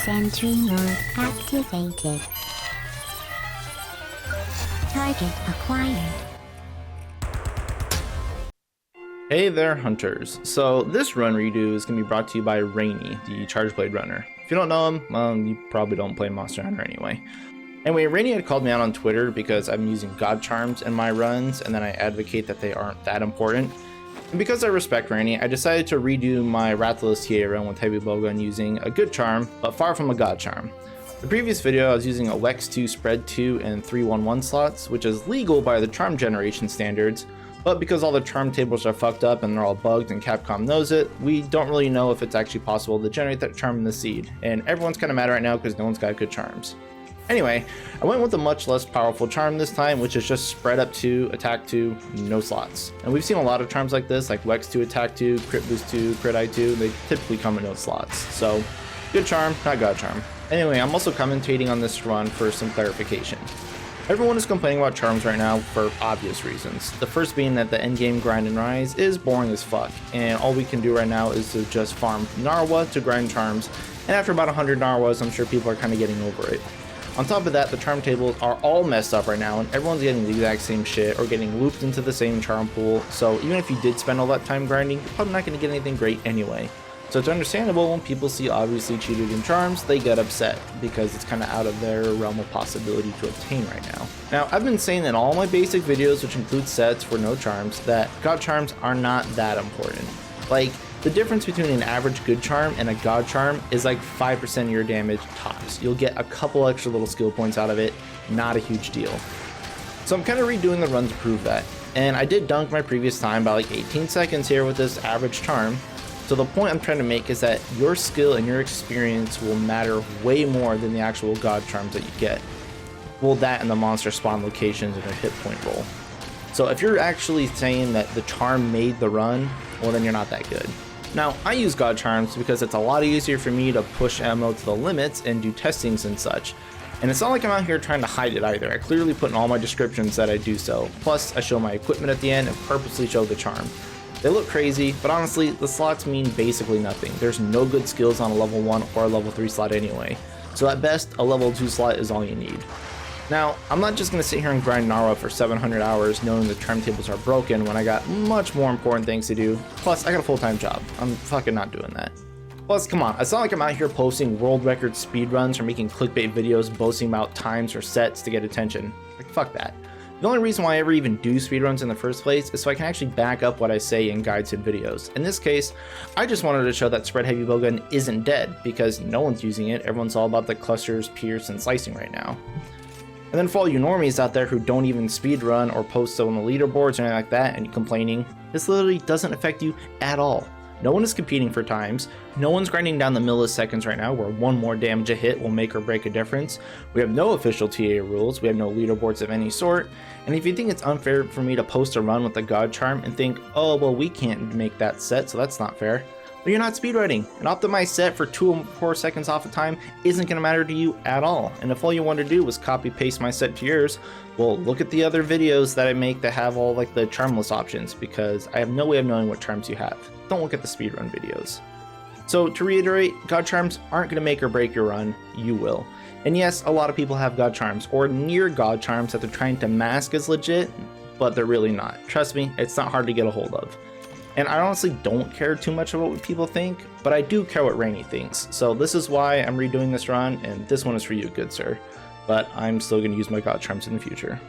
Sentry mode activated. Target acquired. Hey there, hunters. So this run redo is going to be brought to you by Rainy, the Charge Blade runner. If you don't know him, well, you probably don't play Monster Hunter anyway. Anyway, Rainy had called me out on Twitter because I'm using God Charms in my runs, and then I advocate that they aren't that important. And because I respect Rainy, I decided to redo my Rathalos TA run with Heavy Bowgun using a good charm, but far from a God Charm. The previous video, I was using a Wex 2, Spread 2, and 3-1-1 slots, which is legal by the charm generation standards, but because all the charm tables are fucked up and they're all bugged and Capcom knows it, we don't really know if it's actually possible to generate that charm in the seed, and everyone's kind of mad right now because no one's got good charms. Anyway, I went with a much less powerful charm this time, which is just Spread Up 2, Attack 2, no slots. And we've seen a lot of charms like this, like Wex 2, Attack 2, Crit Boost 2, Crit Eye 2, they typically come in no slots. So, good charm, not God Charm. Anyway, I'm also commentating on this run for some clarification. Everyone is complaining about charms right now for obvious reasons. The first being that the endgame grind and rise is boring as fuck, and all we can do right now is to just farm Narwa to grind charms, and after about 100 Narwas, I'm sure people are kind of getting over it. On top of that, the charm tables are all messed up right now, and everyone's getting the exact same shit or getting looped into the same charm pool, so even if you did spend all that time grinding, you're probably not going to get anything great anyway. So it's understandable when people see obviously cheated in charms, they get upset because it's kind of out of their realm of possibility to obtain right now. Now, I've been saying in all my basic videos, which include sets for no charms, that God charms are not that important. Like, the difference between an average good charm and a God charm is like 5% of your damage tops. You'll get a couple extra little skill points out of it, not a huge deal. So I'm kind of redoing the run to prove that. And I did dunk my previous time by like 18 seconds here with this average charm. So the point I'm trying to make is that your skill and your experience will matter way more than the actual God charms that you get. Well, that and the monster spawn locations and their hit point roll. So if you're actually saying that the charm made the run, well then you're not that good. Now, I use God charms because it's a lot easier for me to push ammo to the limits and do testings and such. And it's not like I'm out here trying to hide it either. I clearly put in all my descriptions that I do so. Plus, I show my equipment at the end and purposely show the charm. They look crazy, but honestly, the slots mean basically nothing. There's no good skills on a level 1 or a level 3 slot anyway. So at best, a level 2 slot is all you need. Now, I'm not just going to sit here and grind Narwa for 700 hours knowing the charm tables are broken when I got much more important things to do. Plus, I got a full-time job. I'm fucking not doing that. Plus, come on, it's not like I'm out here posting world record speedruns or making clickbait videos boasting about times or sets to get attention. Like, fuck that. The only reason why I ever even do speedruns in the first place is so I can actually back up what I say in guides and videos. In this case, I just wanted to show that Spread Heavy Bowgun isn't dead because no one's using it. Everyone's all about the clusters, pierce, and slicing right now. And then for all you normies out there who don't even speedrun or post on the leaderboards or anything like that and complaining, this literally doesn't affect you at all. No one is competing for times, no one's grinding down the milliseconds right now where one more damage a hit will make or break a difference. We have no official TA rules, we have no leaderboards of any sort, and if you think it's unfair for me to post a run with a God charm and think, oh well we can't make that set so that's not fair, but you're not speedrunning. An optimized set for 2 or 4 seconds off of time isn't going to matter to you at all, and if all you want to do was copy paste my set to yours, well look at the other videos that I make that have all like the charmless options because I have no way of knowing what charms you have. Don't look at the speedrun videos. So to reiterate, God charms aren't going to make or break your run, you will. And yes, a lot of people have God charms or near God charms that they're trying to mask as legit, but they're really not. Trust me, it's not hard to get a hold of. And I honestly don't care too much about what people think, but I do care what Rainy thinks. So this is why I'm redoing this run, and this one is for you, good sir. But I'm still going to use my God charms in the future.